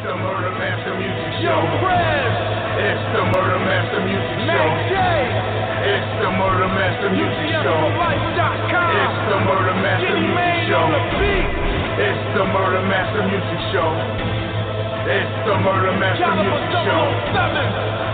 the Murder Master Music Show. Yo, Prez. It's the Murder Master Music Show. Mr.Sche. It's the Murder Master Music Show. It's the Murder Master Music Show. It's the Murder Master Music Show. It's the Murder Master Music Show.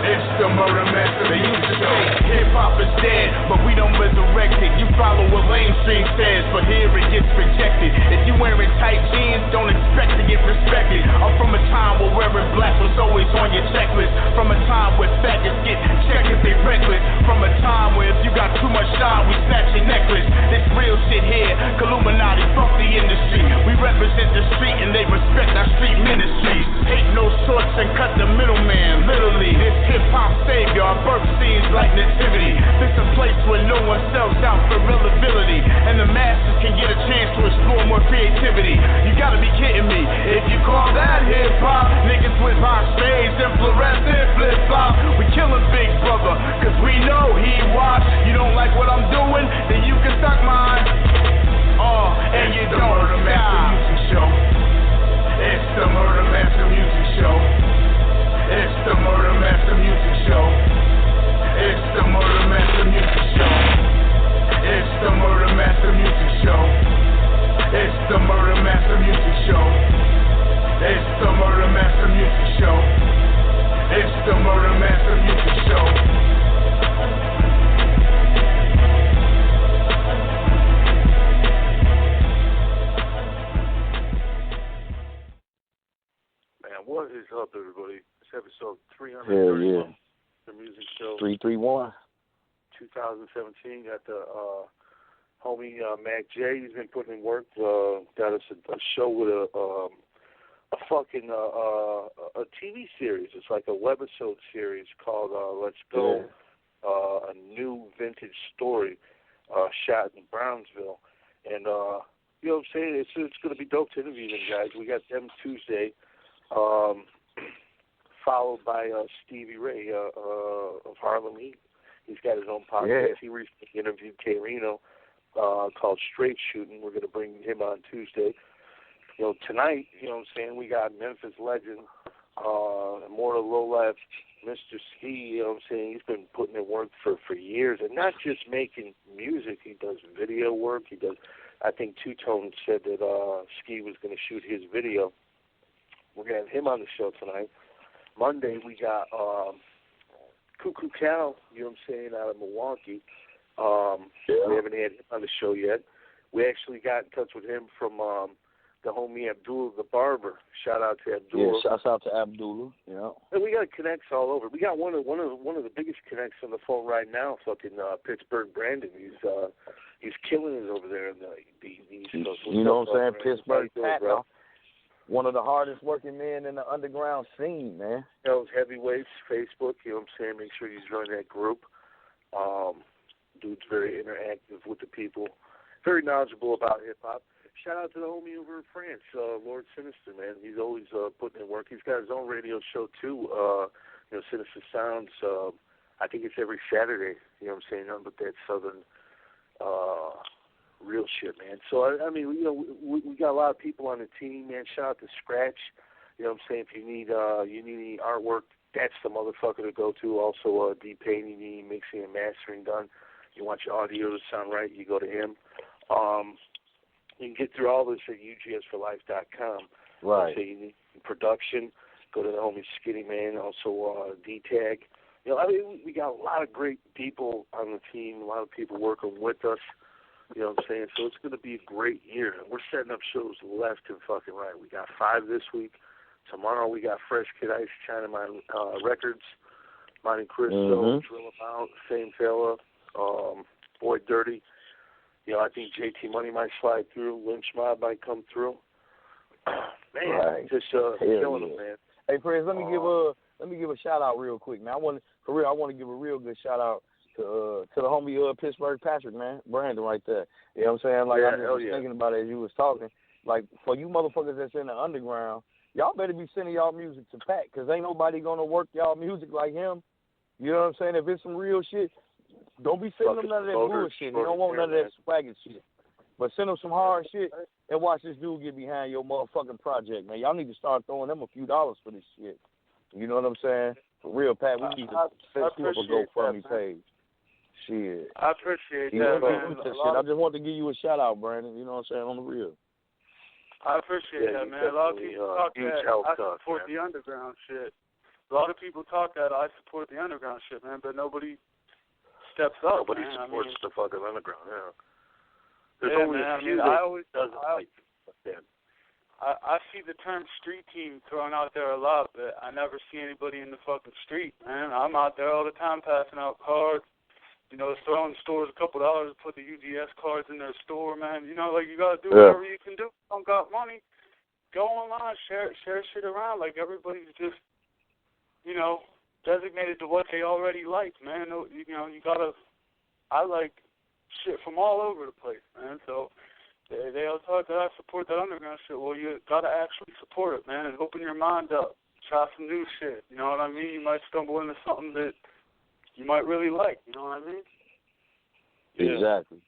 It's the Murder Master Music Show. Hip hop is dead, but we don't resurrect it. You follow what mainstream says, but here it gets rejected. If you wearing tight jeans, don't expect to get respected. I'm from a time where wearing black was always on your checklist. From a time where faggots get checked if they reckless. From a time where if you got too much shine, we snatch your necklace. This real shit here, Illuminati, fuck the industry. We represent the street and they respect our street ministries. Hate no sorts and cut the middleman, literally. This hip-hop savior, our birth scenes like nativity. This a place where no one sells out for relevability, and the masses can get a chance to explore more creativity. You gotta be kidding me. If you call that hip-hop, niggas with box shades and fluorescent flip-flop. We killin' Big Brother, cause we know he watch. You don't like what I'm doing, then you can suck mine. And you don't Murder Master Music Show. It's the Murder Master Music Show. It's the Murder Master Music Show. It's the Murder Master Music Show. It's the Murder Master Music Show. It's the Murder Master Music Show. It's the Murder Master Music Show. It's the Murder Master Music Show. What is up, everybody? It's episode 300. Hell yeah. The music show. 331. 2017. Got the homie Mac J. He's been putting in work. Got us a show with a fucking a TV series. It's like a webisode series called Let's Go. A new vintage story shot in Brownsville. And, you know what I'm saying? It's going to be dope to interview them guys. We got them Tuesday. Followed by Stevie Ray of Harlem Heat. He's got his own podcast. Yeah. He recently interviewed K. Reno called Straight Shooting. We're going to bring him on Tuesday. You know, tonight, you know what I'm saying, we got Memphis legend, Immortal Low Life, Mr.Sche, you know what I'm saying, he's been putting in work for years, and not just making music, he does video work, he does, I think Two-Tone said that Ski was going to shoot his video. We're going to have him on the show tonight. Monday, we got Cuckoo Cal, you know what I'm saying, out of Milwaukee. We haven't had him on the show yet. We actually got in touch with him from the homie Abdul the Barber. Shout out to Abdul. Yeah, shouts out to Abdullah. Yeah. And we got connects all over. We got one of the biggest connects on the phone right now. Fucking Pittsburgh, Brandon. He's killing it over there in the East Coast. You know what I'm saying? Pittsburgh, Pat, one of the hardest working men in the underground scene, man. Those heavyweights, Facebook, you know what I'm saying? Make sure you join that group. Dude's very interactive with the people, very knowledgeable about hip-hop. Shout out to the homie over in France, Lord Sinister, man. He's always putting in work. He's got his own radio show, too, you know, Sinister Sounds. I think it's every Saturday, you know what I'm saying? Nothing but that southern real shit, man. So, I mean, you know, we got a lot of people on the team, man. Shout out to Scratch. You know what I'm saying? If you need any artwork, that's the motherfucker to go to. Also, D-Pain, you need mixing and mastering done. You want your audio to sound right, you go to him. You can get through all this at ugsforlife.com. Right. So you need production, go to the homie Skinny Man, also D-Tag. You know, I mean, we got a lot of great people on the team, a lot of people working with us. You know what I'm saying? So it's going to be a great year. We're setting up shows left and fucking right. We got 5 this week. Tomorrow we got Fresh Kid Ice, China Mine Records, Monte Cristo, Drill 'Em Out, Same Fella, Boy Dirty. You know, I think JT Money might slide through. Lynch Mob might come through. Man, right. Just killing them, man. Hey, Prince, let me give a shout out real quick, man. I want to give a real good shout out to the homie Pittsburgh Patrick, man, Brandon, right there. You know what I'm saying? Like I was thinking about it as you was talking. Like for you motherfuckers that's in the underground, y'all better be sending y'all music to Pat, cause ain't nobody gonna work y'all music like him. You know what I'm saying? If it's some real shit, don't be sending them none of that bullshit. You don't want none of that swagger shit. But send them some hard shit and watch this dude get behind your motherfucking project, man. Y'all need to start throwing them a few dollars for this shit. You know what I'm saying? For real, Pat, we need to set up a GoFundMe page. Shit. I appreciate that, man. I just want to give you a shout out, Brandon. You know what I'm saying? On the real. I appreciate that, man. A lot of people talk that I support the underground shit. A lot of people talk that I support the underground shit, man, but nobody steps up. Nobody supports the fucking underground, yeah. There's yeah, only man. a few I see the term street team thrown out there a lot, but I never see anybody in the fucking street, man. I'm out there all the time passing out cards. You know, throwing stores a couple dollars to put the UGS cards in their store, man. You know, like, you got to do whatever you can do. Don't got money, go online, share shit around. Like, everybody's just, you know, designated to what they already like, man. You know, you got to, I like shit from all over the place, man. So they all talk that I support that underground shit. Well, you got to actually support it, man, and open your mind up. Try some new shit. You know what I mean? You might stumble into something that you might really like, you know what I mean? Yeah. Exactly.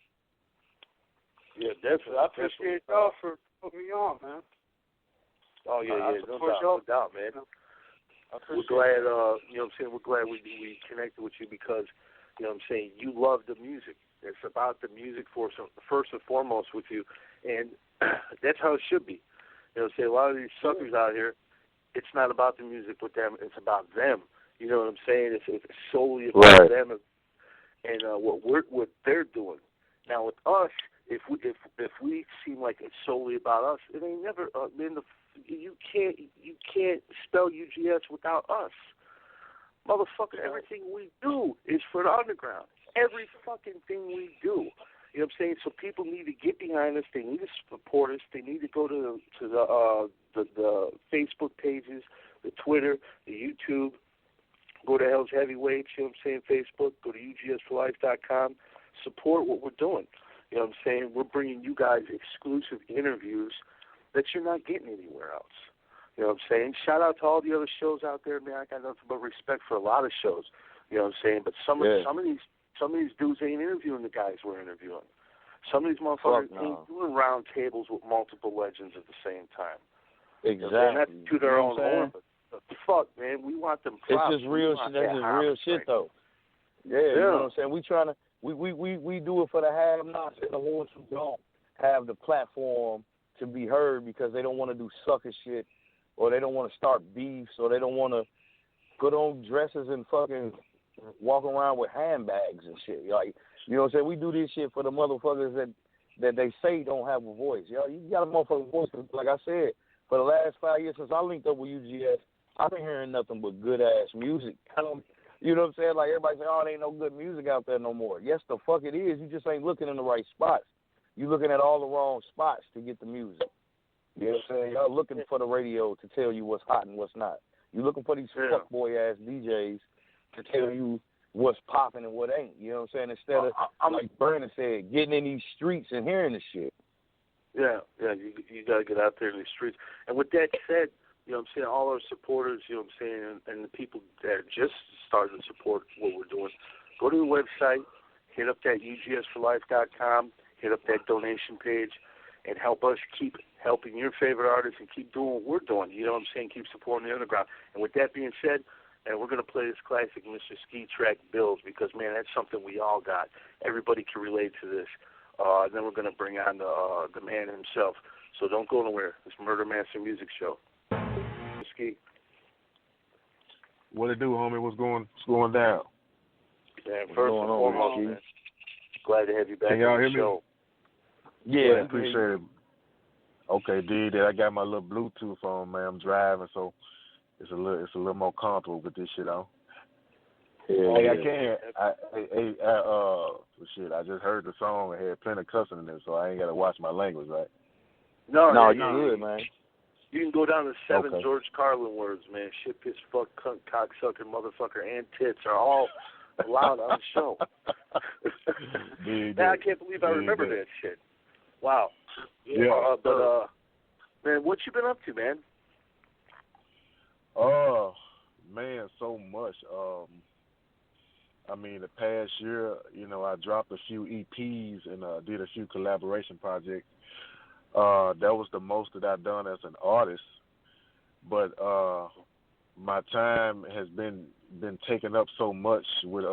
Yeah, definitely. I appreciate y'all for putting me on, man. Oh, yeah, no doubt, man. We're glad, you know what I'm saying, we're glad we connected with you because, you know what I'm saying, you love the music. It's about the music first and foremost with you, and that's how it should be. You know what I'm saying, a lot of these suckers out here, it's not about the music with them, it's about them. You know what I'm saying? It's solely about them and what they're doing. Now with us, if we seem like it's solely about us, it ain't never. You can't spell UGS without us, motherfucker. Everything we do is for the underground. Every fucking thing we do. You know what I'm saying? So people need to get behind us. They need to support us. They need to go to the Facebook pages, the Twitter, the YouTube. Go to Hell's Heavyweights, you know what I'm saying, Facebook. Go to UGSforlife.com. Support what we're doing. You know what I'm saying? We're bringing you guys exclusive interviews that you're not getting anywhere else. You know what I'm saying? Shout out to all the other shows out there, man. I got nothing but respect for a lot of shows. You know what I'm saying? But some of these dudes ain't interviewing the guys we're interviewing. Some of these motherfuckers ain't doing round tables with multiple legends at the same time. Exactly. You know what I'm saying? That's to their own horn, but fuck, man, we want them props. It's just real shit. That's just real shit, though. Yeah, you know what I'm saying? We trying to, we do it for the have-nots and the ones who don't have the platform to be heard because they don't want to do sucker shit, or they don't want to start beefs, or they don't want to put on dresses and fucking walk around with handbags and shit. Like, you know what I'm saying? We do this shit for the motherfuckers that they say don't have a voice. You got a motherfucking voice. Like I said, for the last 5 years since I linked up with UGS, I've been hearing nothing but good-ass music. You know what I'm saying? Like, everybody say, oh, there ain't no good music out there no more. Yes, the fuck it is. You just ain't looking in the right spots. You're looking at all the wrong spots to get the music. You know what I'm saying? Y'all looking for the radio to tell you what's hot and what's not. You're looking for these fuckboy-ass DJs to tell you what's popping and what ain't. You know what I'm saying? Instead of, like Brandon said, getting in these streets and hearing the shit. Yeah, you got to get out there in the streets. And with that said, you know what I'm saying, all our supporters, you know what I'm saying, and the people that are just starting to support what we're doing, go to the website, hit up that UGSforlife.com, hit up that donation page, and help us keep helping your favorite artists and keep doing what we're doing. You know what I'm saying? Keep supporting the underground. And with that being said, and we're going to play this classic Mr.Sche track, Bills, because, man, that's something we all got. Everybody can relate to this. And then we're going to bring on the man himself. So don't go nowhere. It's Murder Master Music Show. Ski. What it do, homie? What's going down? Man, first and foremost, man, glad to have you back on the show. Yeah, appreciate it. Okay, did that. I got my little Bluetooth on, man. I'm driving, so it's a little more comfortable with this shit on. Hey, I can't. Shit, I just heard the song and had plenty of cussing in it, so I ain't got to watch my language, right? No, you're good, man. You can go down to 7 George Carlin words, man. Shit, piss, fuck, cunt, cocksucker, motherfucker, and tits are all allowed on the show. Man, I can't believe I remember that shit. Wow. Yeah. Man, what you been up to, man? Oh, man, so much. I mean, the past year, you know, I dropped a few EPs and did a few collaboration projects. That was the most that I've done as an artist. But my time has been taken up so much with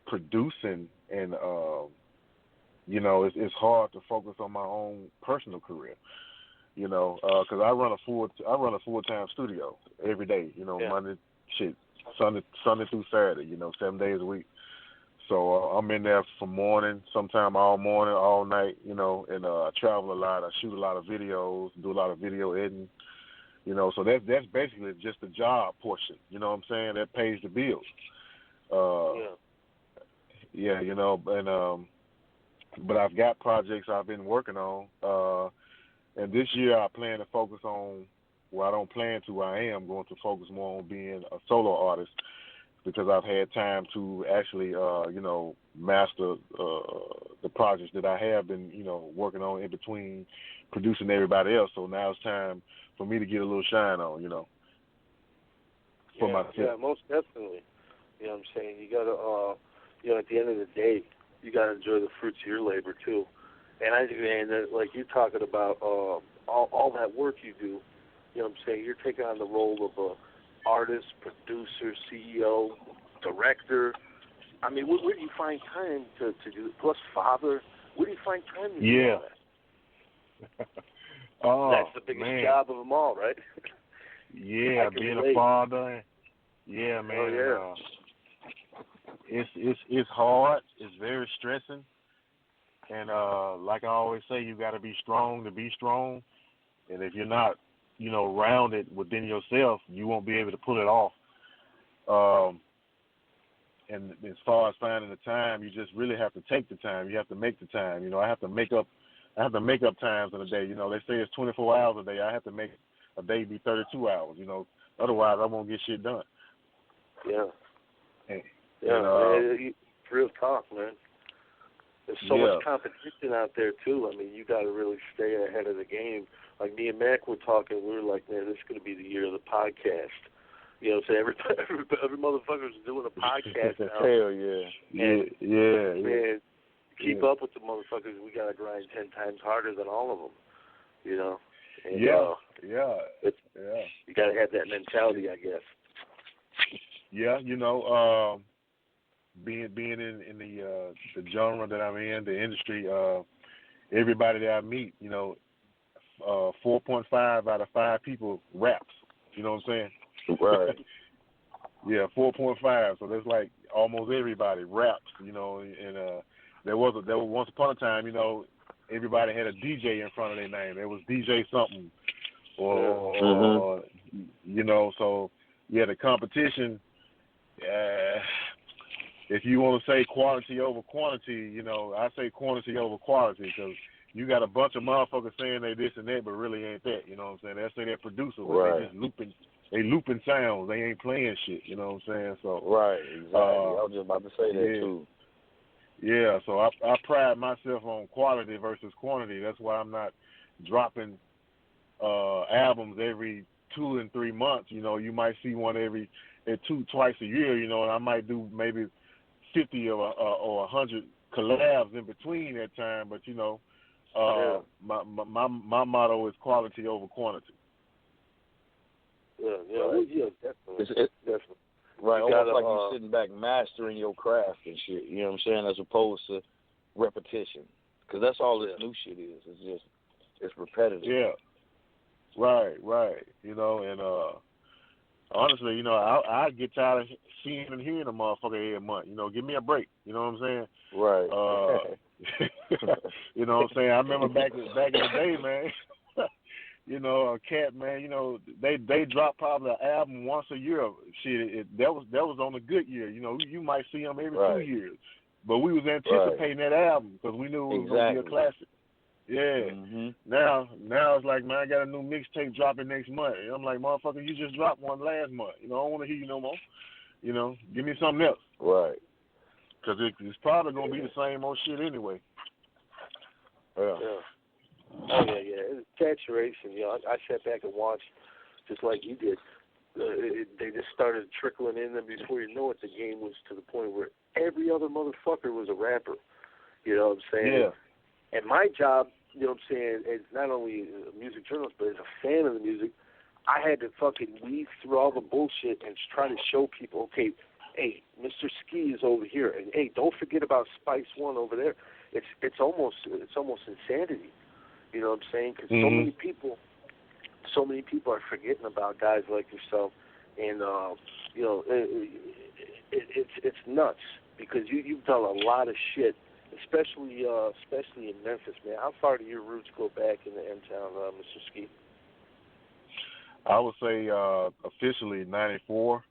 producing, and you know, it's hard to focus on my own personal career. You know, because I run a full-time studio every day. You know, Monday, Sunday through Saturday. You know, 7 days a week. So I'm in there from morning, sometime all morning, all night. You know, and I travel a lot. I shoot a lot of videos, do a lot of video editing. You know, so that's basically just the job portion. You know what I'm saying? That pays the bills. Yeah, you know, and but I've got projects I've been working on. And this year I plan to focus on, well, I don't plan to, I am going to focus more on being a solo artist, because I've had time to actually, you know, master the projects that I have been, you know, working on in between producing everybody else. So now it's time for me to get a little shine on, you know, for myself. Yeah, most definitely. You know what I'm saying? You got to, you know, at the end of the day, you got to enjoy the fruits of your labor, too. And like you're talking about all that work you do, you know what I'm saying? You're taking on the role of a artist, producer, CEO, director. I mean, where do you find time to do it? Plus father, where do you find time to do all that? That's the biggest job of them all, right? Yeah, being a father. Yeah, man. Oh, yeah. It's hard. It's very stressing. And like I always say, you got to be strong to be strong. And if you're not, you know, rounded within yourself, you won't be able to pull it off. And as far as finding the time, you just really have to take the time. You have to make the time. You know, I have to make up times in a day. You know, they say it's 24 hours a day. I have to make a day be 32 hours. You know, otherwise I won't get shit done. Yeah. And, man, real talk, man. There's so much competition out there, too. I mean, you got to really stay ahead of the game. Like me and Mac were talking, we were like, man, this is going to be the year of the podcast. You know, so every motherfucker's doing a podcast now. Hell yeah. Man, keep up with the motherfuckers. We got to grind 10 times harder than all of them, you know. And, you got to have that mentality, I guess. Yeah, you know, being in the genre that I'm in, the industry, everybody that I meet, you know, 4.5 out of 5 people raps. You know what I'm saying? Right. Yeah, 4.5. So that's like almost everybody raps. You know, and there was once upon a time, you know, everybody had a DJ in front of their name. There was DJ something, or you know. So yeah, the competition. If you want to say quality over quantity, you know, I say quantity over quality, because you got a bunch of motherfuckers saying they this and that, but really ain't that. You know what I'm saying? They say they're producers, but they just looping sounds. They ain't playing shit. You know what I'm saying? So right, exactly. I was just about to say that too. Yeah, so I pride myself on quality versus quantity. That's why I'm not dropping albums every 2 and 3 months. You know, you might see one twice a year. You know, and I might do maybe 50 or 100 collabs in between that time. But you know, my motto is quality over quantity. Yeah, definitely. Definitely. Right, almost like you're sitting back mastering your craft and shit, you know what I'm saying, as opposed to repetition. Because that's all this new shit is. It's repetitive. Yeah. Right. You know, and honestly, you know, I get tired of seeing and hearing a motherfucker every month. You know, give me a break. You know what I'm saying? Right. You know what I'm saying? I remember back in the day, man. You know, Cat, man, you know, they drop probably an album once a year. Shit, that was on a good year. You know, you might see them every 2 years. But we was anticipating that album because we knew it was going to be a classic. Yeah. Mm-hmm. Now it's like, man, I got a new mixtape dropping next month. And I'm like, motherfucker, you just dropped one last month. You know, I don't want to hear you no more. You know, give me something else. Right. Because it's probably going to be the same old shit anyway. Yeah. Oh, yeah. It's saturation. You know, I sat back and watched, just like you did, they just started trickling in, and before you know it, the game was to the point where every other motherfucker was a rapper. You know what I'm saying? Yeah. And my job, you know what I'm saying, as not only a music journalist, but as a fan of the music, I had to fucking weave through all the bullshit and try to show people, okay, hey, Mr.Sche is over here, and hey, don't forget about Spice One over there. It's almost insanity. You know what I'm saying? Because so many people are forgetting about guys like yourself, and you know, it's nuts because you've done a lot of shit, especially in Memphis, man. How far do your roots go back in the M-Town, Mr.Sche? I would say officially '94.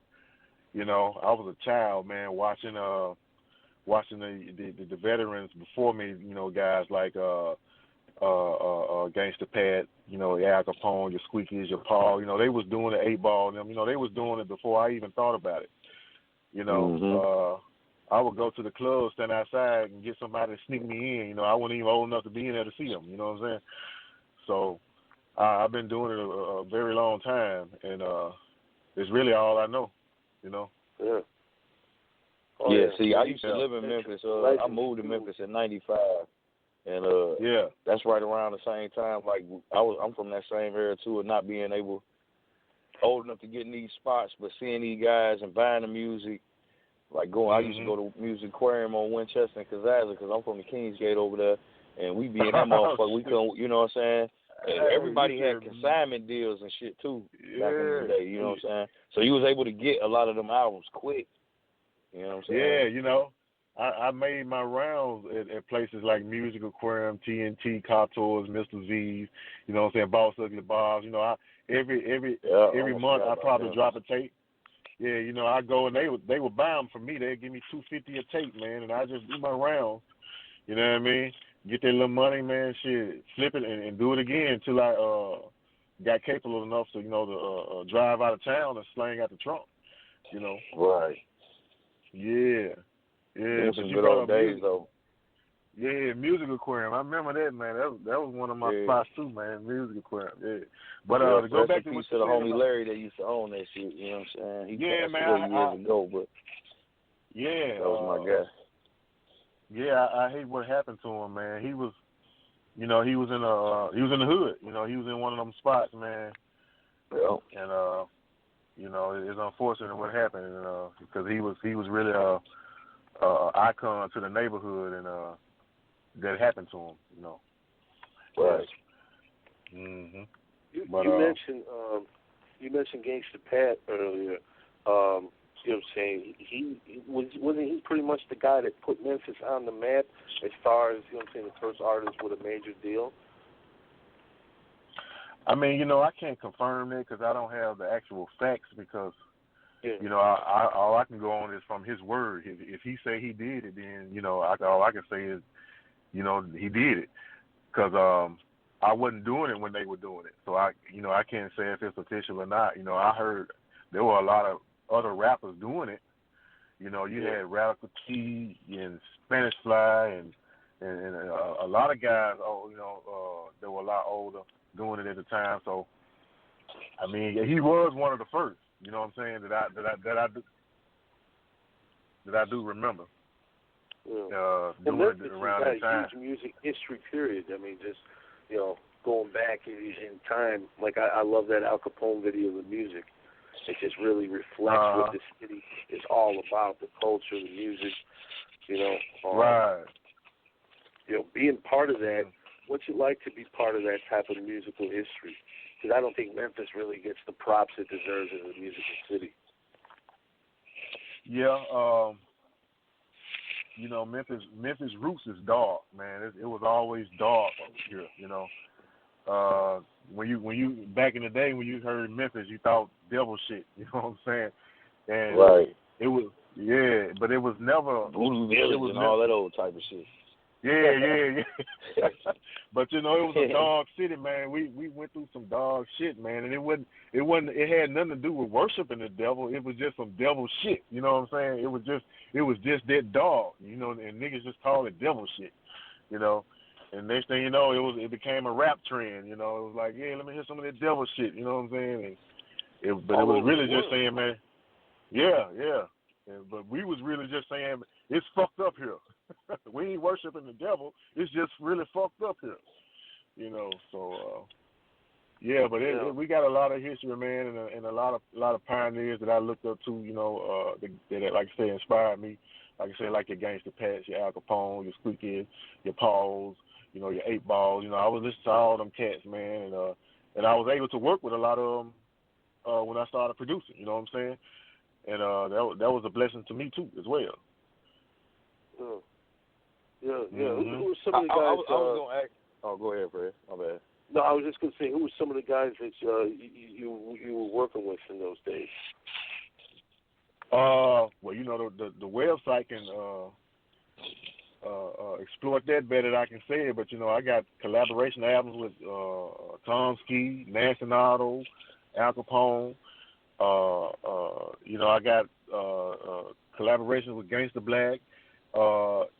You know, I was a child, man, watching the veterans before me. You know, guys like Gangsta Pat, you know, Al Capone, your Squeakies, your Paul. You know, they was doing the 8-ball. You know, they was doing it before I even thought about it. You know, I would go to the club, stand outside, and get somebody to sneak me in. You know, I wasn't even old enough to be in there to see them. You know what I'm saying? So I've been doing it a very long time, and it's really all I know. You know. Yeah. Oh, yeah. See, I used to live in Memphis. I moved to Memphis in '95, and that's right around the same time. Like I'm from that same area too, of not being old enough to get in these spots, but seeing these guys and buying the music. Like I used to go to Music Aquarium on Winchester and Kazaza because I'm from the Kingsgate over there, and we be in that motherfucker. We couldn't, you know what I'm saying? And everybody had consignment deals and shit too back in the day. You know what I'm saying? So you was able to get a lot of them albums quick. You know what I'm saying? Yeah, you know, I made my rounds at places like Music Aquarium, TNT, Contours, Mr. Z's. You know what I'm saying? Boss Ugly Bob's. You know, every month I probably drop a tape. Yeah, you know, I go and they would buy them for me. They'd give me $250 a tape, man, and I just do my rounds. You know what I mean? Get that little money, man, shit, flip it and do it again until I got capable enough to, you know, to drive out of town and slang out the trunk. You know. Right. Yeah. Yeah. Some good old days though. Yeah, Music Aquarium. I remember that, man. That was one of my spots too, man. Music Aquarium. Yeah. But to go back to what you the homie Larry that used to own that shit. You know what I'm saying? He passed away years ago, but that was my guy. Yeah, I hate what happened to him, man. He was, you know, he was in the hood. You know, he was in one of them spots, man. Yeah. And you know, it's unfortunate what happened, because he was really a icon to the neighborhood, and that happened to him, you know. Right. Mhm. You mentioned Gangsta Pat earlier. You know what I'm saying? Wasn't he pretty much the guy that put Memphis on the map as far as, you know what I'm saying, the first artist with a major deal? I mean, you know, I can't confirm that because I don't have the actual facts because, you know, all I can go on is from his word. If he say he did it, then, you know, all I can say is, you know, he did it. Because I wasn't doing it when they were doing it. So, I can't say if it's official or not. You know, I heard there were a lot of other rappers doing it. You know, you had Radical T and Spanish Fly and a lot of guys, you know, that were a lot older doing it at the time. So, I mean, he was one of the first. You know what I'm saying? That I do remember. Doing it around that time. Huge music history period. I mean, just, you know, going back in time. Like I love that Al Capone video of the music. It just really reflects what the city is all about, the culture, the music, you know. Right. You know, being part of that, what's it like to be part of that type of musical history? Because I don't think Memphis really gets the props it deserves as a musical city. Yeah, you know, Memphis roots is dark, man. It was always dark over here, you know. When you back in the day when you heard Memphis, you thought devil shit. You know what I'm saying? And it was but it was never Voodoo Village and all that old type of shit. Yeah. But you know, it was a dog city, man. We went through some dog shit, man, and it had nothing to do with worshiping the devil. It was just some devil shit. You know what I'm saying? It was just that dog, you know, and niggas just called it devil shit, you know. And next thing you know, it became a rap trend, you know. It was like, yeah, let me hear some of that devil shit, you know what I'm saying? But it was really just saying, man, yeah. But we was really just saying, it's fucked up here. We ain't worshiping the devil. It's just really fucked up here. You know, so, yeah, but we got a lot of history, man, and a lot of pioneers that I looked up to, you know, that, like I say, inspired me. Like I said, like your Gangster Pats, your Al Capone, your Squeaky, your Pauls, you know, your 8 Balls. You know, I was listening to all them cats, man, and I was able to work with a lot of them when I started producing. You know what I'm saying? And that was a blessing to me too, as well. Yeah. Mm-hmm. Who were some of the guys? I was gonna ask. Oh, go ahead, Fred. My bad. No, I was just gonna say, who were some of the guys that you were working with in those days? Well, you know, the website can exploit that better than I can say it, but, you know, I got collaboration albums with Tom Ski, Nancy Otto, Al Capone. You know, I got collaborations with Gangsta Black,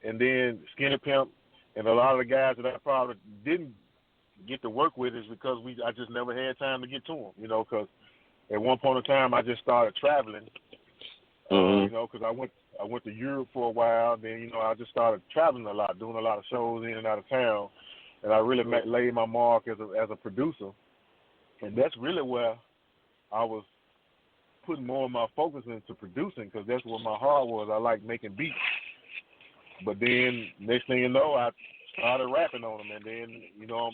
and then Skinny Pimp, and a lot of the guys that I probably didn't get to work with is because I just never had time to get to them, you know, because at one point in time I just started traveling. You know, because I went to Europe for a while. Then, you know, I just started traveling a lot, doing a lot of shows in and out of town, and I really laid my mark as a producer. And that's really where I was putting more of my focus into producing, because that's where my heart was. I like making beats. But then next thing you know, I started rapping on them, and then, you know,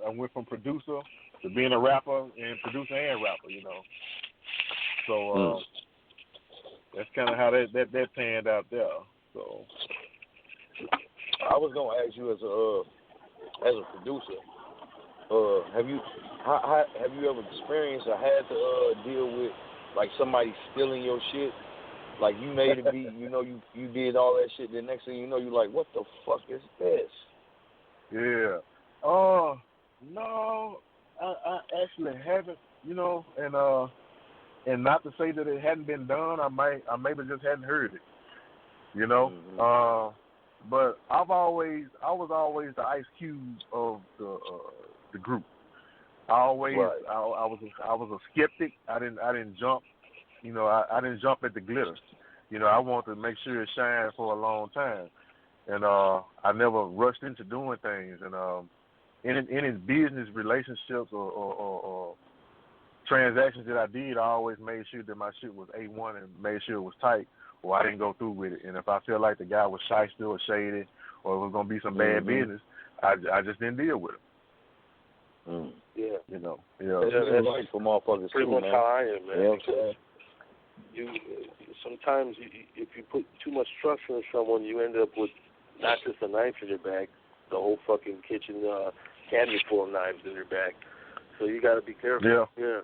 I went from producer to being a rapper and producer and rapper, you know. So. That's kind of how that panned out there. So I was gonna ask you as a producer, have you ever experienced or had to deal with like somebody stealing your shit? Like you made a beat, you know, you did all that shit. The next thing you know, you're like, what the fuck is this? Yeah. No, I actually haven't. You know, and not to say that it hadn't been done, I maybe just hadn't heard it, you know. But I was always the Ice Cube of the group. I was a skeptic. I didn't jump, you know. I didn't jump at the glitter, you know. I wanted to make sure it shined for a long time, and I never rushed into doing things. And any business relationships or transactions that I did, I always made sure that my shit was A1 and made sure it was tight, or I didn't go through with it. And if I felt like the guy was shyster or shady, or it was going to be some bad business, I just didn't deal with him. Yeah. You know. That's right for motherfuckers pretty too, much man. how I am, man. Yeah. Sometimes if you put too much trust in someone, you end up with not just a knife in your back, the whole fucking kitchen cabinet full of knives in your back. So you got to be careful. Yeah.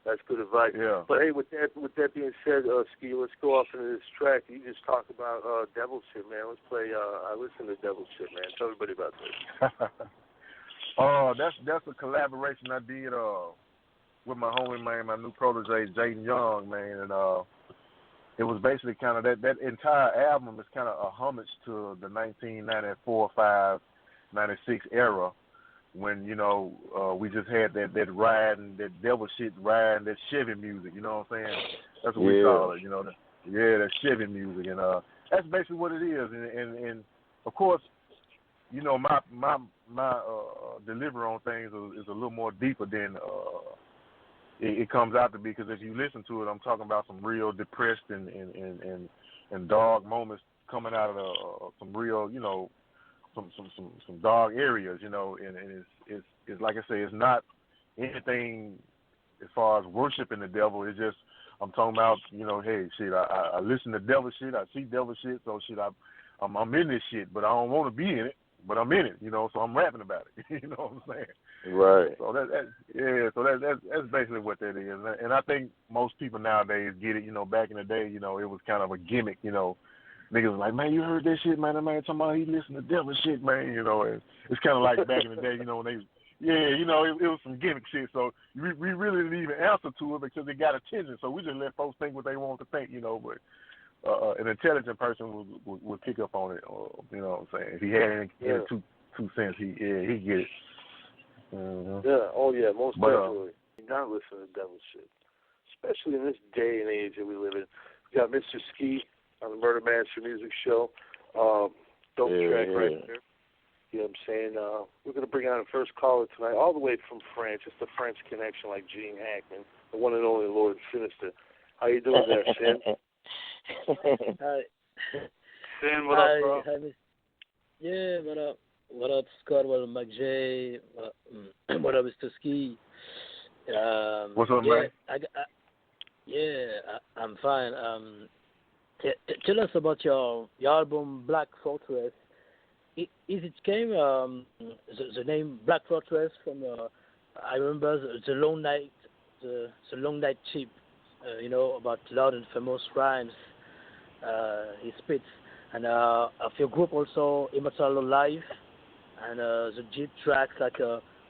That's good advice. Yeah. But hey, with that being said, Ski, let's go off into this track. You just talked about Devil Shit, man. Let's play. I listen to Devil Shit, man. Tell everybody about this. That's a collaboration I did with my homie, man, my new protege, Jaden Young, man, and it was basically kind of that entire album is kind of a homage to the 1994, 5, 96 era. When, you know, we just had that ride and that devil shit ride and that Chevy music, you know what I'm saying? That's what we call it, you know. That Chevy music, and that's basically what it is. And of course, you know, my delivery on things is a little more deeper than it comes out to be. Because if you listen to it, I'm talking about some real depressed and dark moments coming out of some real, you know, some dark areas, you know, and it's like I say, it's not anything as far as worshiping the devil. It's just I'm talking about, you know, hey, shit, I listen to devil shit, I see devil shit, so shit, I'm in this shit, but I don't want to be in it, but I'm in it, you know, so I'm rapping about it. You know what I'm saying? Right. So that's basically what that is, and I think most people nowadays get it. You know, back in the day, you know, it was kind of a gimmick, you know. Niggas was like, man, you heard that shit, man? That man talking about he listened to devil shit, man. You know, and it's kind of like back in the day, you know, when you know, it was some gimmick shit. So we really didn't even answer to it because it got attention. So we just let folks think what they want to think, you know. But an intelligent person would pick up on it, or, you know what I'm saying? If he had any two cents, he get it. Yeah. Oh yeah. Most definitely. not listen to devil shit, especially in this day and age that we live in. We got Mr.Sche on the Murder Master Music Show. Dope track right there. You know what I'm saying? We're going to bring on the first caller tonight, all the way from France. It's the French connection, like Gene Hackman, the one and only Lord Sinister. How you doing there, Sin? Hi. Sin, what up, bro? Hi, yeah, what up? What up, Scott? What up, Mike J? What up, Mr. Ski? What's up, man? I'm fine. Tell us about your album Black Fortress. Is it came the name Black Fortress from? I remember the long night, the long night chip. About loud and famous rhymes he spits, and of your group also Immortal Life, and the Jeep tracks like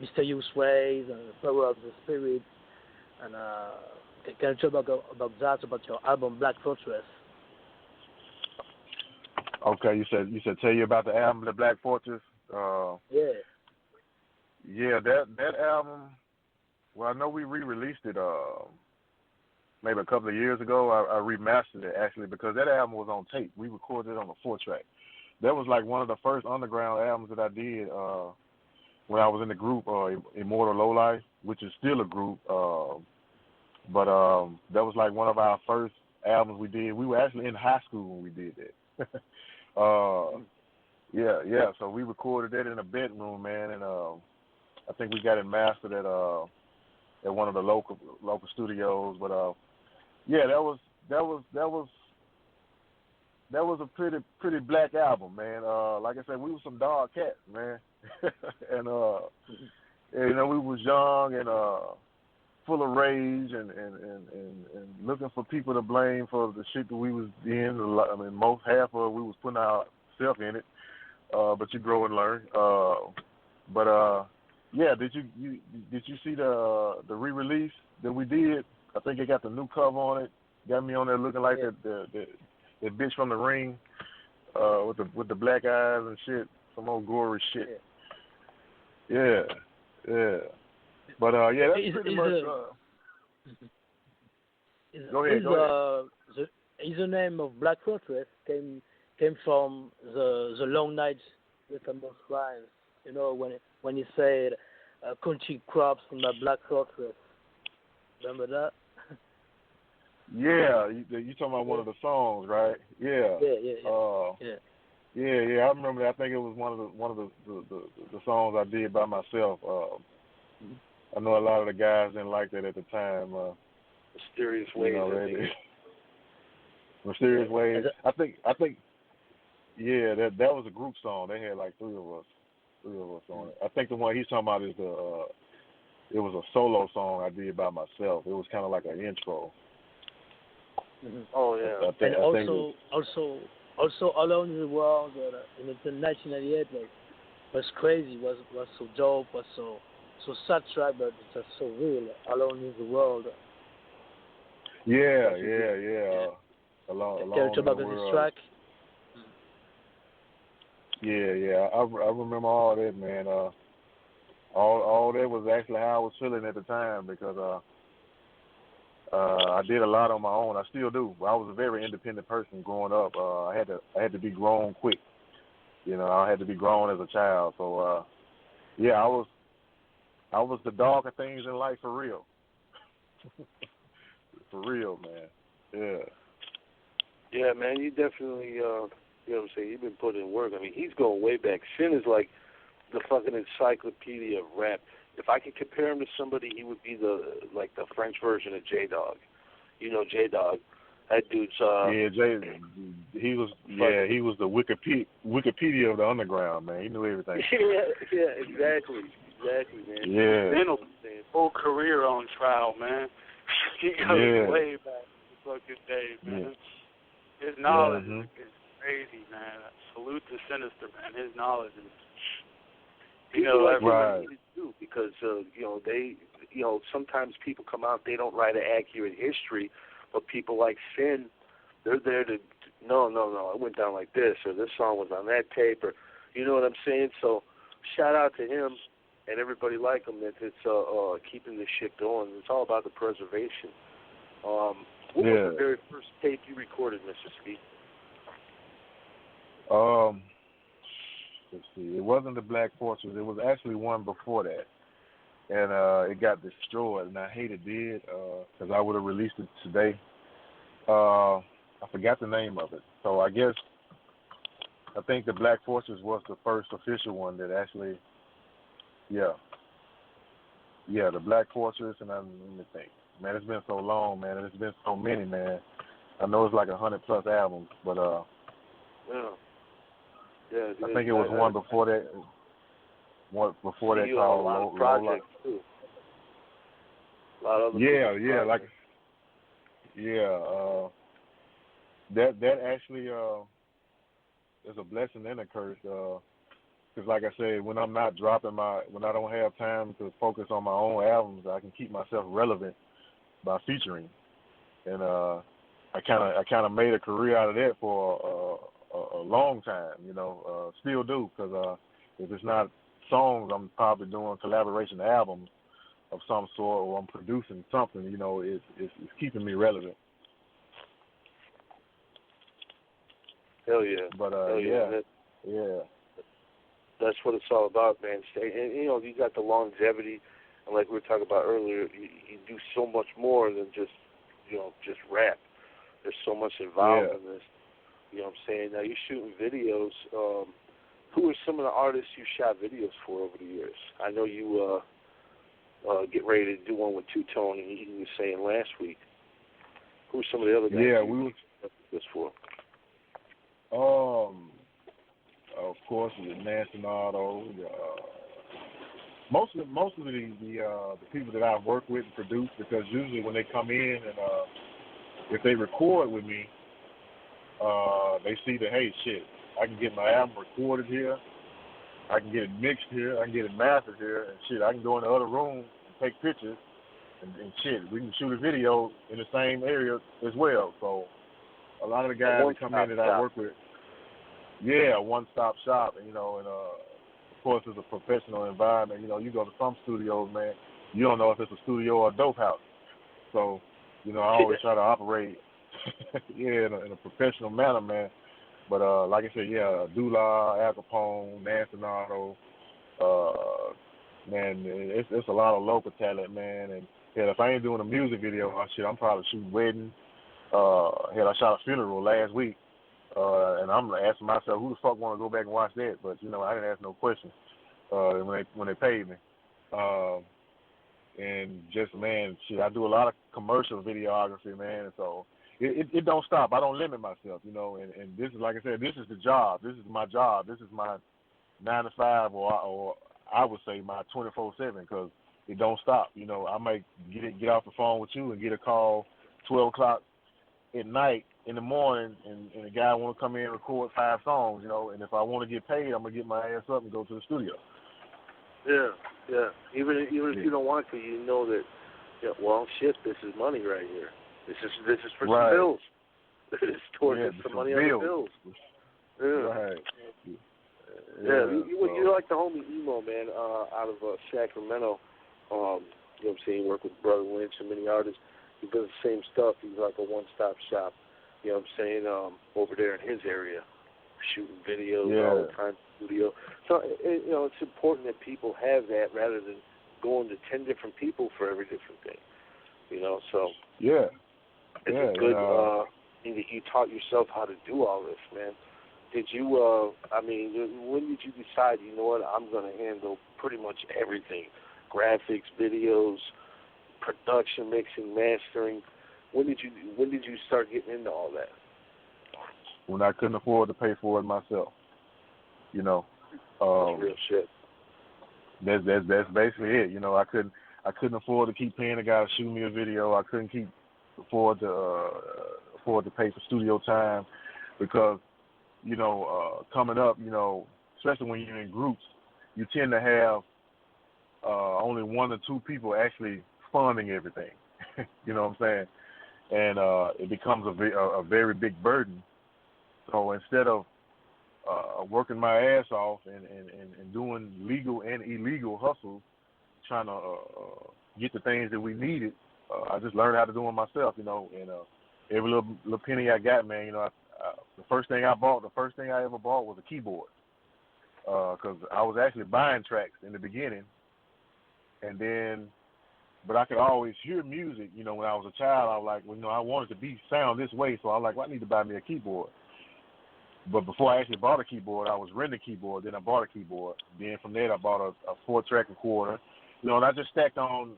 Mysterious Ways and Power of the Spirit, and can you talk about that, about your album Black Fortress? Okay, you said tell you about the album, The Black Fortress. Yeah, that album. Well, I know we re-released it maybe a couple of years ago. I remastered it actually because that album was on tape. We recorded it on a 4-track. That was like one of the first underground albums that I did when I was in the group Immortal Lowlife, which is still a group. But that was like one of our first albums we did. We were actually in high school when we did that. So we recorded that in a bedroom, man, and I think we got it mastered at one of the local studios. But that was a pretty black album, man. Like I said, we were some dog cats, man, and we was young and full of rage and looking for people to blame for the shit that we was in. I mean, half of it we was putting ourselves in it, but you grow and learn. Did you see the re-release that we did? I think it got the new cover on it. Got me on there looking like the bitch from The Ring with the black eyes and shit. Some old gory shit. Yeah. But that's pretty much. Go ahead. The name of Black Fortress came from the long nights with the most rhymes. When you said country crops in the Black Fortress. Remember that? Yeah, you talking about one of the songs, right? Yeah. Yeah. I remember that. I think it was one of the songs I did by myself. I know a lot of the guys didn't like that at the time. Mysterious Ways. Mysterious Ways. I think. Yeah, that was a group song. They had like three of us on it. I think the one he's talking about is it was a solo song I did by myself. It was kind of like an intro. Mm-hmm. Oh yeah. Also, Alone in the World in 1998 was crazy. Was so dope. Was so sad track, but it's just so real. Alone in the World. Yeah. Alone Can you talk about this track? Yeah. I remember all that, man. All that was actually how I was feeling at the time because I did a lot on my own. I still do. I was a very independent person growing up. I had to be grown quick. I had to be grown as a child. So I was the dog of things in life for real. For real, man. Yeah. Yeah, man. You definitely. You know what I'm saying? You've been putting in work. I mean, he's going way back. Sin is like the fucking encyclopedia of rap. If I could compare him to somebody, he would be the French version of J-Dog. You know J-Dog. That dude's he was the Wikipedia of the underground, man. He knew everything. yeah, exactly, man. Yeah. His whole career on trial, man. He goes way back to the fucking days, man. Yeah. His knowledge is crazy, man. Salute to Sinister, man. His knowledge is, everybody needs to do because sometimes people come out, they don't write an accurate history, but people like Sin, they're there to no, it went down like this, or this song was on that tape, or you know what I'm saying. So shout out to him. and everybody like them that's keeping this shit going. It's all about the preservation. What was the very first tape you recorded, Mr.Sche? Let's see. It wasn't the Black Fortress. It was actually one before that, and it got destroyed, and I hate it did because I would have released it today. I forgot the name of it. So I think the Black Fortress was the first official one that actually, the Black Fortress, and let me think. Man, it's been so long, man, and it's been so many, man. I know it's like 100+ albums, but I think it was one before that. One before that called a lot of projects too. A lot of that actually is a blessing and a curse. Because like I said, when I'm not when I don't have time to focus on my own albums, I can keep myself relevant by featuring. And I kind of made a career out of that for a long time, still do, because if it's not songs, I'm probably doing collaboration albums of some sort, or I'm producing something, it's keeping me relevant. Hell yeah. But that's what it's all about, man. And you got the longevity, and like we were talking about earlier, you do so much more than just rap. There's so much involved in this. You know what I'm saying? Now you're shooting videos. Who are some of the artists you shot videos for over the years? I know you get ready to do one with Two Tone, and you were saying last week. Who are some of the other guys you shot this for? Of course, the Nacionado. Most of the people that I've worked with and produced, because usually when they come in and if they record with me, they see that, hey, shit, I can get my album recorded here, I can get it mixed here, I can get it mastered here, and shit, I can go in the other room and take pictures, and shit, we can shoot a video in the same area as well. So a lot of the guys that come in that I work with, one-stop shop, and of course it's a professional environment. You go to some studios, man, you don't know if it's a studio or a dope house. So, I always try to operate in a professional manner, man. But like I said, Dula, Al Capone, Nacionado, man, it's a lot of local talent, man. And if I ain't doing a music video, I'm probably shooting weddings. I shot a funeral last week, and I'm asking myself, who the fuck want to go back and watch that? But I didn't ask no questions when they paid me. And just, man, shit, I do a lot of commercial videography, man. So it don't stop. I don't limit myself, and this is, like I said, this is the job. This is my job. This is my 9 to 5, or I would say my 24/7, because it don't stop. I might get off the phone with you and get a call 12 o'clock at night, in the morning, and a guy want to come in and record 5 songs, and if I want to get paid, I'm going to get my ass up and go to the studio. Yeah. Even if you don't want to, you know that, shit, this is money right here. This is for some bills. This is towards some money on the bills. Yeah. Right. You're like the homie Emo, man, out of Sacramento. You know what I'm saying? Work with Brother Lynch and many artists. He does the same stuff. He's like a one-stop shop. You know what I'm saying? Over there in his area, shooting videos all the time, studio. So it's important that people have that rather than going to 10 different people for every different thing. So it's a good thing that you taught yourself how to do all this, man. Did you? When did you decide? You know what? I'm going to handle pretty much everything: graphics, videos, production, mixing, mastering. When did you start getting into all that? When I couldn't afford to pay for it myself. That's real shit. That's basically it. I couldn't afford to keep paying a guy to shoot me a video. I couldn't afford to pay for studio time, because coming up, especially when you're in groups, you tend to have only 1 or 2 people actually funding everything. You know what I'm saying? And it becomes a very big burden. So instead of working my ass off and doing legal and illegal hustles, trying to get the things that we needed. I just learned how to do it myself, and every little penny I got, man, the first thing I ever bought was a keyboard, because I was actually buying tracks in the beginning, but I could always hear music, when I was a child. I was like, I wanted to sound this way, so I was like, well, I need to buy me a keyboard. But before I actually bought a keyboard, I was renting a keyboard. Then I bought a keyboard. Then from there, I bought a 4-track recorder. And I just stacked on,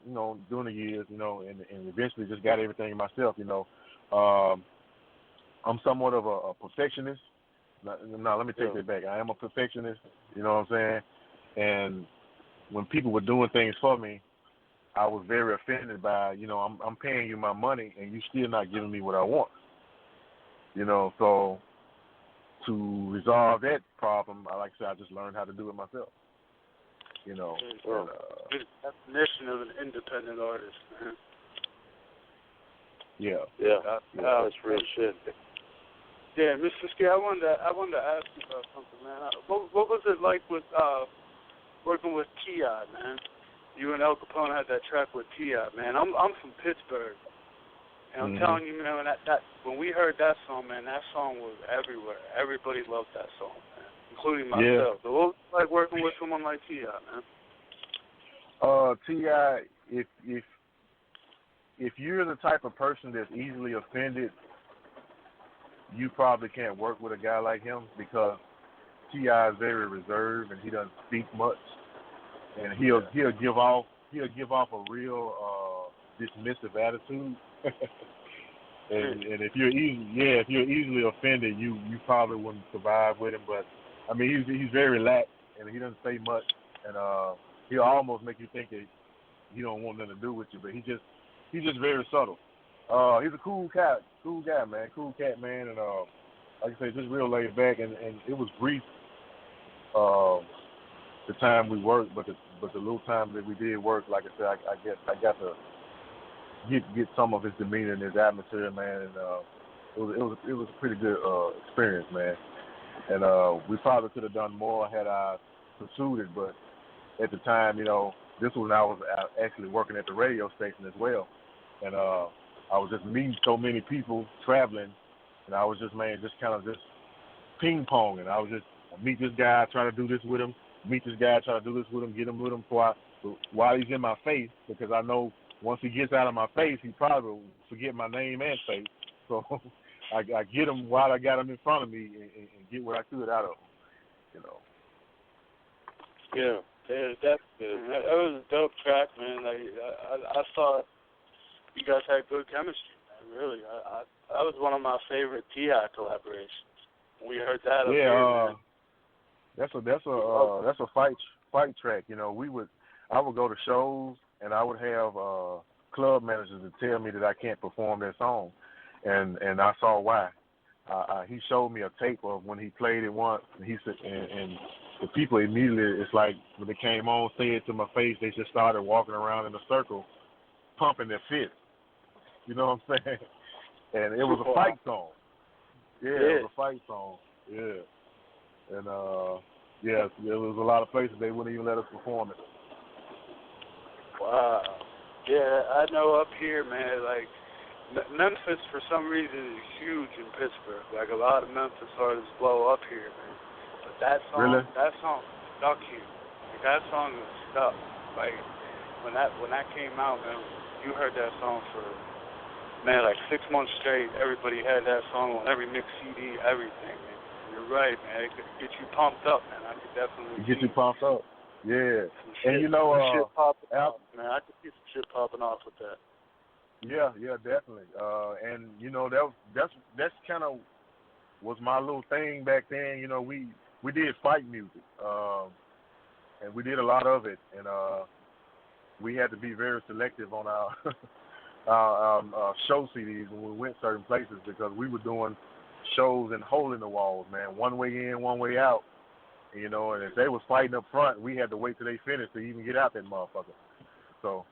during the years, and eventually just got everything myself. I'm somewhat of a perfectionist. No, let me take that back. I am a perfectionist. You know what I'm saying? And when people were doing things for me, I was very offended by, I'm paying you my money and you still not giving me what I want. So to resolve that problem, like I said, I just learned how to do it myself. Good definition of an independent artist, man. Yeah, that's real shit. Yeah, Mr.Sche, I wanted to ask you about something, man. What was it like with working with T.I., man? You and El Capone had that track with T.I., man. I'm from Pittsburgh. And I'm telling you, man, when we heard that song, man, that song was everywhere. Everybody loved that song, man, including myself. So what was it like working with someone like T.I., man? T.I., if you're the type of person that's easily offended, you probably can't work with a guy like him, because T.I. is very reserved and he doesn't speak much, and he'll give off a real dismissive attitude. and if you're easily offended, you probably wouldn't survive with him. But I mean, he's very relaxed and he doesn't say much, and he'll almost make you think that he don't want nothing to do with you, but he's just very subtle. He's a cool cat, man, and like I say, just real laid back, and it was brief, the time we worked, but the little time that we did work, like I said, I got to get some of his demeanor and his atmosphere, man, and it was a pretty good experience, man, and we probably could have done more had I pursued it, but at the time, this was when I was actually working at the radio station as well, and I was just meeting so many people traveling, and I was just kind of ping-ponging. I was just meet this guy, try to do this with him, meet this guy, try to do this with him, get him with him while he's in my face, because I know once he gets out of my face, he probably will forget my name and face. So I get him while I got him in front of me and get what I could out of him, Yeah, that's good. That was a dope track, man. Like I thought you guys had good chemistry, man. Really, that was one of my favorite T.I. collaborations. We heard that. Yeah, that's a fight track. I would go to shows and I would have club managers to tell me that I can't perform that song, and I saw why. He showed me a tape of when he played it once, and he said, and the people immediately, it's like when they came on, say it to my face, they just started walking around in a circle, pumping their fists. You know what I'm saying? And it was a fight song. Yeah, it was a fight song. Yeah. And, there was a lot of places they wouldn't even let us perform it. Wow. Yeah, I know up here, man, like, Memphis, for some reason, is huge in Pittsburgh. Like, a lot of Memphis artists blow up here, man. But that song stuck here. Like, that song was stuck. Like, when that came out, man, you heard that song for, man, like 6 months straight. Everybody had that song on every mix CD, everything, man. You're right, man. It could get you pumped up, man. I could definitely get you pumped up. Yeah. And shit popping off, man. I could see some shit popping off with that. Yeah, definitely. And that's kind of was my little thing back then. We did fight music, and we did a lot of it, and we had to be very selective on our show CDs when we went certain places, because we were doing shows and hole in the walls, man, one way in, one way out. And if they was fighting up front, we had to wait till they finished to even get out that motherfucker. So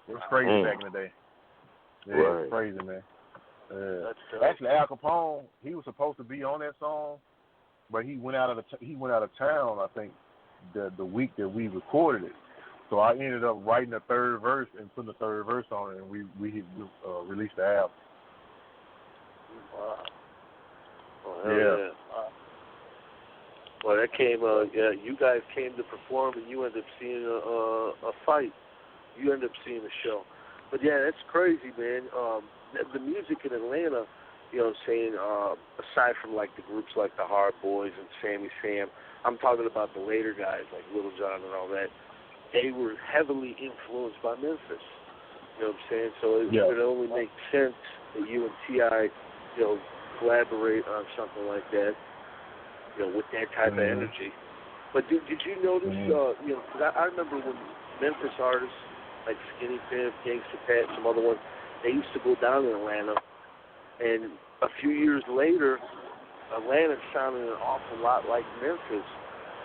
it was crazy back in the day. Yeah, It was crazy, man. Actually, Al Capone, he was supposed to be on that song, but he went out of town. I think the week that we recorded it. So I ended up writing the third verse and putting the third verse on it, and we released the album. Wow. Oh, yeah. Well, that came. You guys came to perform, and you ended up seeing a fight. You ended up seeing a show. But yeah, that's crazy, man. The music in Atlanta, you know what I'm saying, aside from like the groups like the Hard Boys and Sammy Sam, I'm talking about the later guys like Little John and all that. They were heavily influenced by Memphis. You know what I'm saying? So it only makes sense that you and T.I., you know, collaborate on something like that, you know, with that type of energy. But did you notice, you know, because I remember when Memphis artists like Skinny Pimp, Gangsta Pat, some other ones, they used to go down in Atlanta, and a few years later, Atlanta sounded an awful lot like Memphis.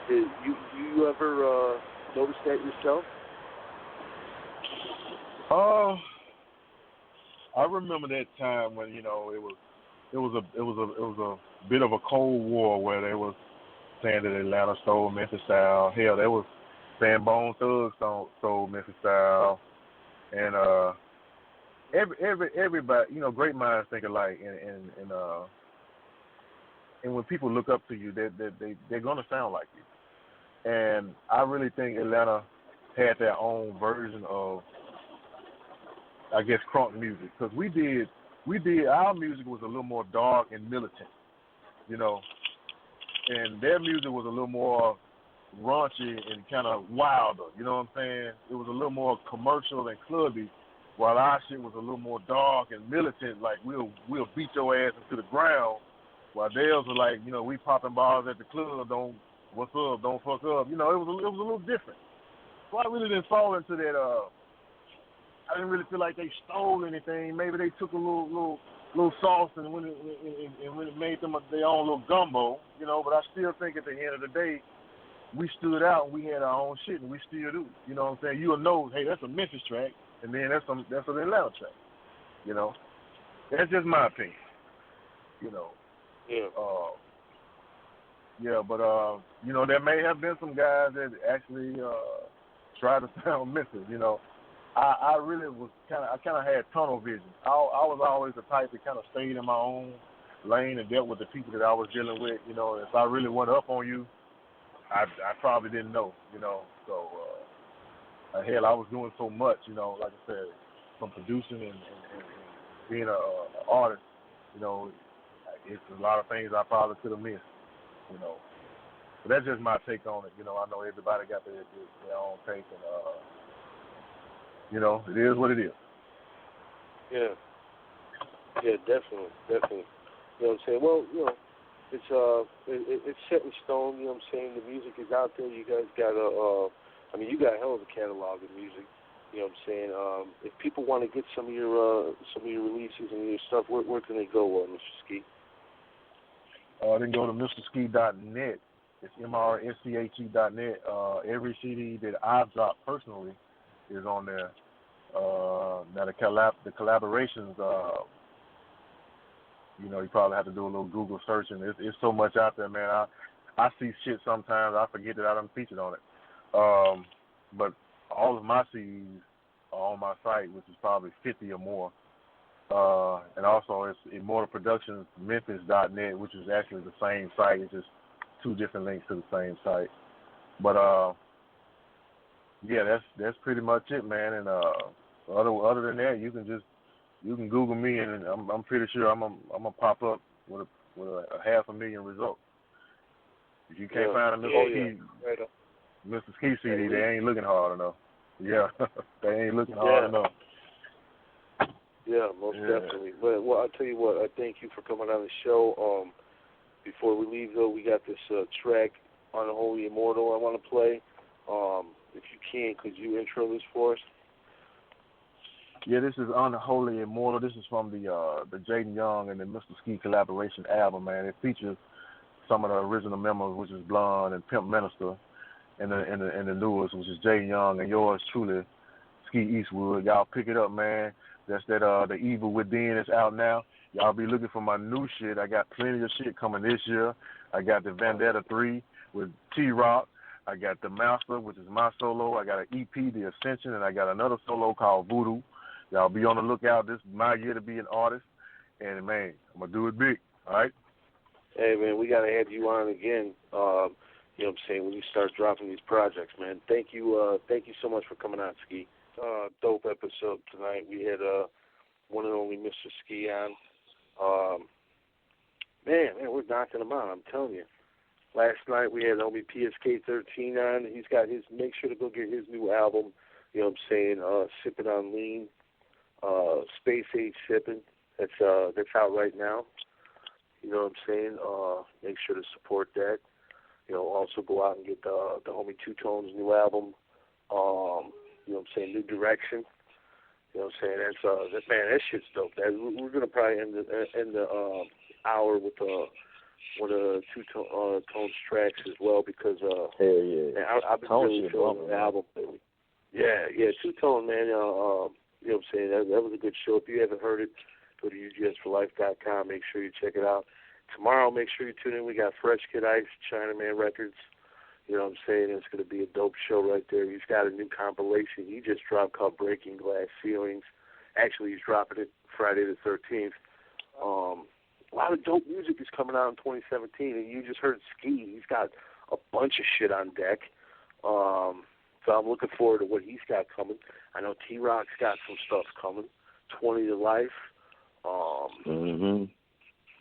Did you ever notice that yourself? I remember that time when, you know, it was a bit of a Cold War where they was saying that Atlanta stole Memphis style. Hell, they was saying Bone Thugs stole Memphis style, and everybody, you know, great minds think alike, and when people look up to you, they're gonna sound like you. And I really think Atlanta had their own version of, I guess, crunk music, because we did our music was a little more dark and militant, you know, and their music was a little more raunchy and kind of wilder, you know what I'm saying? It was a little more commercial and clubby, while our shit was a little more dark and militant, like we'll beat your ass into the ground, while theirs were like, you know, we popping bars at the club, what's up, don't fuck up, you know, it was a little different. So I really didn't fall into that. I didn't really feel like they stole anything. Maybe they took a little sauce and when it made them their own little gumbo, you know. But I still think at the end of the day, we stood out and we had our own shit, and we still do. You know what I'm saying? You'll know, hey, that's a Memphis track, and then that's an Atlanta track. You know, that's just my opinion. You know. Yeah. Yeah, but you know, there may have been some guys that actually tried to sound Memphis. You know, I really was kind of had tunnel vision. I was always the type that kind of stayed in my own lane and dealt with the people that I was dealing with. You know, if I really went up on you, I probably didn't know. You know, so hell, I was doing so much. You know, like I said, from producing and being an artist. You know, it's a lot of things I probably could have missed. You know, but that's just my take on it. You know, I know everybody got their own take, and you know, it is what it is. Yeah, definitely. You know what I'm saying? Well, you know, it's set in stone. You know what I'm saying? The music is out there. You guys got you got a hell of a catalog of music. You know what I'm saying? If people want to get some of your releases and your stuff, where can they go, Mr. Sche? They can go to Mr.Sche.net. It's MRSCHE.net. Every CD that I've dropped personally is on there. Now the collaborations, you know, you probably have to do a little Google searching. It's so much out there, man. I see shit sometimes. I forget that I done featured on it. But all of my CDs are on my site, which is probably 50 or more. And also it's Immortal Productions Memphis.net, which is actually the same site. It's just two different links to the same site. But yeah, that's pretty much it, man. And other than that, you can Google me, and I'm pretty sure I'm gonna pop up with a 500,000 results. If you can't find a Mr. Sche CD, they ain't looking hard enough. Yeah, they ain't looking hard enough. Yeah, most definitely. But well, I'll tell you what, I thank you for coming on the show. Before we leave, though, we got this track, Unholy Immortal, I want to play. If you can, could you intro this for us? Yeah, this is Unholy Immortal. This is from the Jaden Young and the Mr. Sche collaboration album, man. It features some of the original members, which is Blonde and Pimp Minister, and the newest, which is Jaden Young and yours truly, Ski Eastwood. Y'all pick it up, man. That's that The Evil Within is out now. Y'all be looking for my new shit. I got plenty of shit coming this year. I got the Vendetta 3 with T-Rock. I got the Master, which is my solo. I got an EP, The Ascension, and I got another solo called Voodoo. Y'all be on the lookout. This is my year to be an artist. And, man, I'm going to do it big, all right? Hey, man, we got to have you on again, you know what I'm saying, when you start dropping these projects, man. Thank you so much for coming on, Ski. Dope episode tonight. We had one and only Mr.Sche on. Man, we're knocking him out, I'm telling you. Last night we had homie PSK13 on. He's got his, make sure to go get his new album, you know what I'm saying, Sipping on Lean, Space Age Sipping. That's out right now. You know what I'm saying? Make sure to support that. You know, also go out and get the homie Two Tone's new album, you know what I'm saying, New Direction. You know what I'm saying? That's that shit's dope. We're gonna probably end the hour with one of Two Tone's tracks as well because hell yeah, man, I've been really feeling the album lately. Yeah, Two Tone, man. You know what I'm saying? That was a good show. If you haven't heard it, go to UGSforlife.com. Make sure you check it out. Tomorrow, make sure you tune in. We got Fresh Kid Ice, Chinaman Records. You know what I'm saying? It's going to be a dope show right there. He's got a new compilation he just dropped called Breaking Glass Ceilings. Actually, he's dropping it Friday the 13th. A lot of dope music is coming out in 2017, and you just heard Ski. He's got a bunch of shit on deck. So I'm looking forward to what he's got coming. I know T-Rock's got some stuff coming. 20 to Life.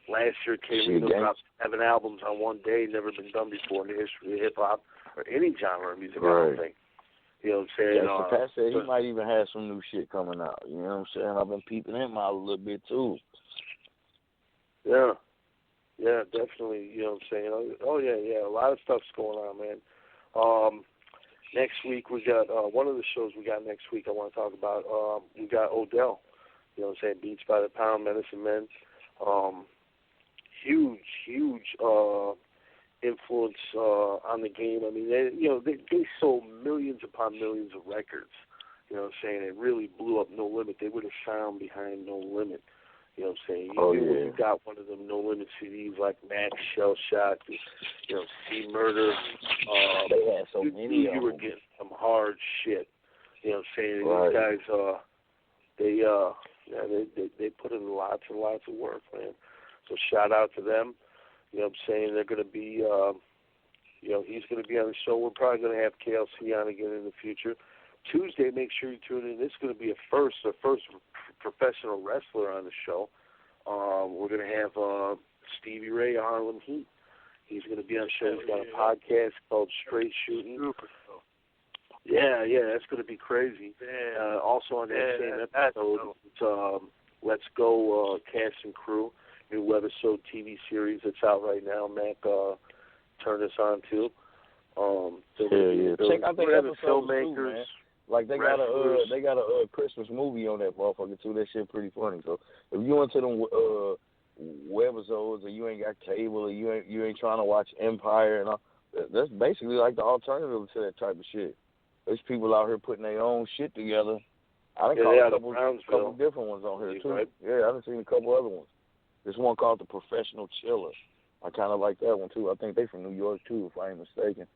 Last year, K-Rino dropped 7 albums on one day. Never been done before in the history of hip-hop or any genre of music, I don't think. You know what I'm saying? Yeah, Pat said he might even have some new shit coming out. You know what I'm saying? I've been peeping him out a little bit, too. Yeah, definitely. You know what I'm saying? Oh, yeah. A lot of stuff's going on, man. Next week, we got one of the shows we got next week I want to talk about. We got Odell. You know what I'm saying? Beats by the Pound, Medicine Men. Huge influence on the game. I mean, they sold millions upon millions of records. You know what I'm saying? It really blew up No Limit. They would have found behind No Limit. You know what I'm saying? When you got one of them No Limit CDs like Max, Shell Shock, you know, C Murder. They had so many. You were getting some hard shit. You know what I'm saying? These guys, they put in lots and lots of work, man. So shout out to them. You know what I'm saying? They're going to be, you know, he's going to be on the show. We're probably going to have KLC on again in the future. Tuesday, make sure you tune in. This is going to be a first professional wrestler on the show. We're going to have Stevie Ray, Harlem Heat. He's going to be on the show. He's got a podcast called Straight Shooting. Yeah, that's going to be crazy. Also on that same episode, it's Let's Go Cast and Crew, new webisode TV series that's out right now. Mac turned us on to. Check out the filmmakers. Too, man. Like they got a Christmas movie on that motherfucker too. That shit pretty funny. So if you into them webisodes or you ain't got cable or you ain't trying to watch Empire and all, that's basically like the alternative to that type of shit. There's people out here putting their own shit together. I done caught a couple different ones on here too. Right? Yeah, I done seen a couple other ones. There's one called The Professional Chiller. I kind of like that one too. I think they from New York too, if I ain't mistaken.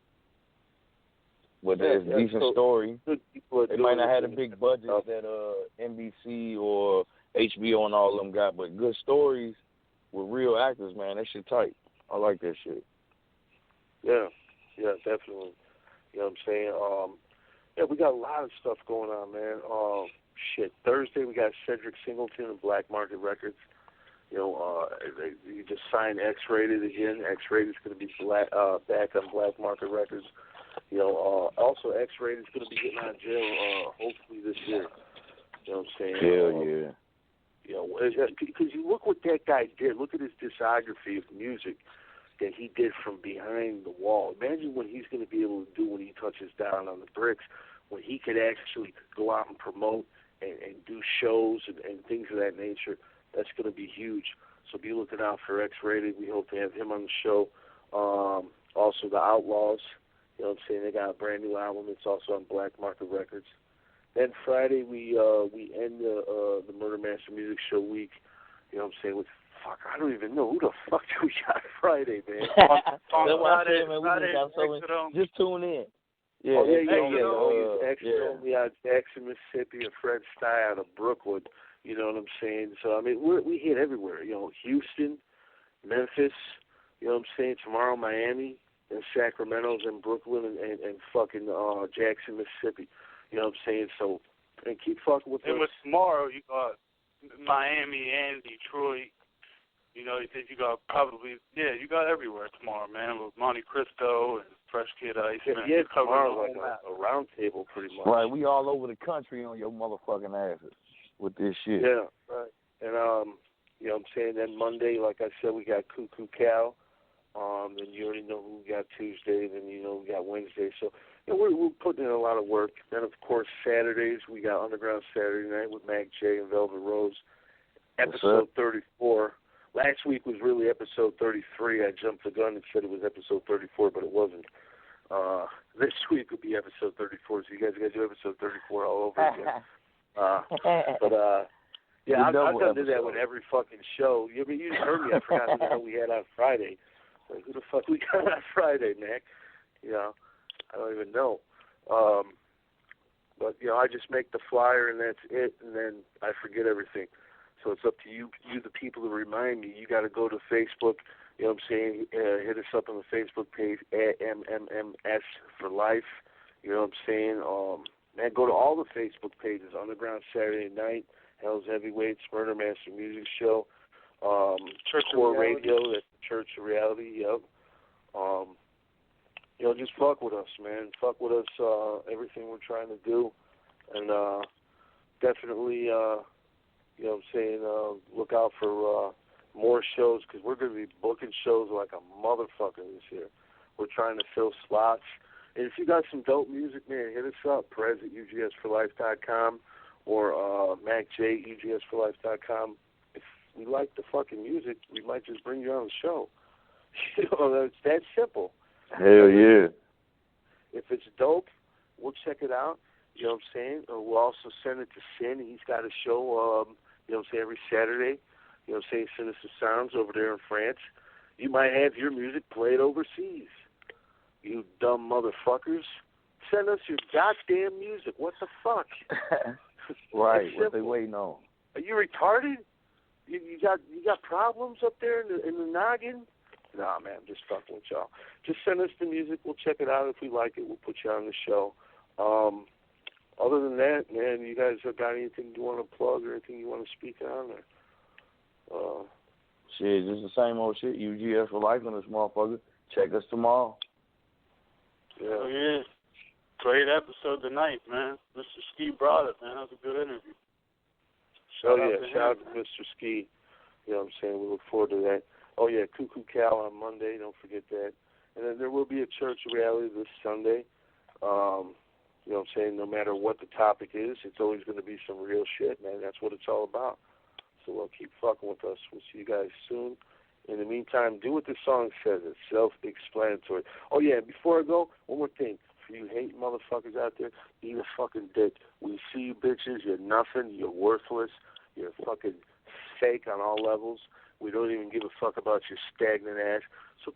But it's a decent story. They might not have the big budget that NBC or HBO and all of them got, but good stories with real actors, man. That shit tight. I like that shit. Yeah, definitely. You know what I'm saying? We got a lot of stuff going on, man. Thursday we got Cedric Singleton and Black Market Records. You know, you just signed X-Rated again. X-Rated's going to be back on Black Market Records. You know, also X-Rated's going to be getting out of jail hopefully this year. You know what I'm saying? Hell yeah. You know, because you look what that guy did. Look at his discography of music that he did from behind the wall. Imagine what he's going to be able to do when he touches down on the bricks, when he could actually go out and promote and do shows and things of that nature. That's going to be huge. So be looking out for X-Rated. We hope to have him on the show. Also, the Outlaws. You know what I'm saying? They got a brand new album. It's also on Black Market Records. Then Friday we end the Murder Master Music Show week. You know what I'm saying? With fuck, I don't even know who the fuck do we got Friday, man. Just tune in. Yeah, we out Jackson, Mississippi, and Fred Stein out of Brooklyn. You know what I'm saying? So I mean, we hit everywhere. You know, Houston, Memphis. You know what I'm saying? Tomorrow, Miami, and Sacramento, and Brooklyn, and fucking Jackson, Mississippi. You know what I'm saying? So, and keep fucking with us. And with tomorrow, you got Miami and Detroit. You know, you got you got everywhere tomorrow, man, with Monte Cristo and Fresh Kid Ice. Yeah, tomorrow like a round table pretty much. Right, we all over the country on your motherfucking asses with this shit. Yeah, right. And, you know what I'm saying? Then Monday, like I said, we got Cuckoo Cal. Then you already know who we got Tuesday. Then you know we got Wednesday. So, you know, we're putting in a lot of work. Then, of course, Saturdays, we got Underground Saturday Night with Mac J and Velvet Rose. Episode 34. Last week was really episode 33. I jumped the gun and said it was episode 34, but it wasn't. This week will be episode 34, so you guys got to do episode 34 all over again. Yeah, I'm going to do that with every fucking show. You just heard me. I forgot who the hell we had on Friday. Like, who the fuck we got on Friday, Mac? You know, I don't even know. But, you know, I just make the flyer and that's it, and then I forget everything. So it's up to you the people, to remind me. You got to go to Facebook. You know what I'm saying? Hit us up on the Facebook page, MMS for Life. You know what I'm saying? Man, go to all the Facebook pages. Underground Saturday Night, Hell's Heavyweights, Murder Master Music Show, Church Core Radio, that's Church of Reality, yep. You know, just fuck with us, man. Fuck with us, everything we're trying to do. And definitely, you know what I'm saying, look out for more shows, because we're going to be booking shows like a motherfucker this year. We're trying to fill slots. And if you got some dope music, man, hit us up, Perez at UGSforlife.com or MacJ, UGSforlife.com. If we like the fucking music, we might just bring you on the show. You know, it's that simple. Hell yeah. If it's dope, we'll check it out. You know what I'm saying? We'll also send it to Sin. He's got a show, you know what I'm saying, every Saturday. You know what I'm saying? Sinister Sounds over there in France. You might have your music played overseas. You dumb motherfuckers. Send us your goddamn music. What the fuck? Right, what they waiting on. Are you retarded? You got problems up there in the noggin? Nah, man, I'm just fucking with y'all. Just send us the music. We'll check it out. If we like it, we'll put you on the show. Other than that, man, you guys have got anything you want to plug or anything you want to speak on? Or, shit, just the same old shit. UGS for Life on this motherfucker. Check us tomorrow. Yeah. Oh, yeah. Great episode tonight, man. Mr.Sche brought it, man. That was a good interview. Shout out to Mr. Sche. You know what I'm saying? We look forward to that. Oh, yeah, Cuckoo Cal on Monday. Don't forget that. And then there will be a Church of Reality this Sunday. You know what I'm saying? No matter what the topic is, it's always going to be some real shit, man. That's what it's all about. So keep fucking with us. We'll see you guys soon. In the meantime, do what the song says. It's self-explanatory. Oh, yeah, before I go, one more thing. For you hate motherfuckers out there, eat a fucking dick. We see you bitches. You're nothing. You're worthless. You're fucking fake on all levels. We don't even give a fuck about your stagnant ass. So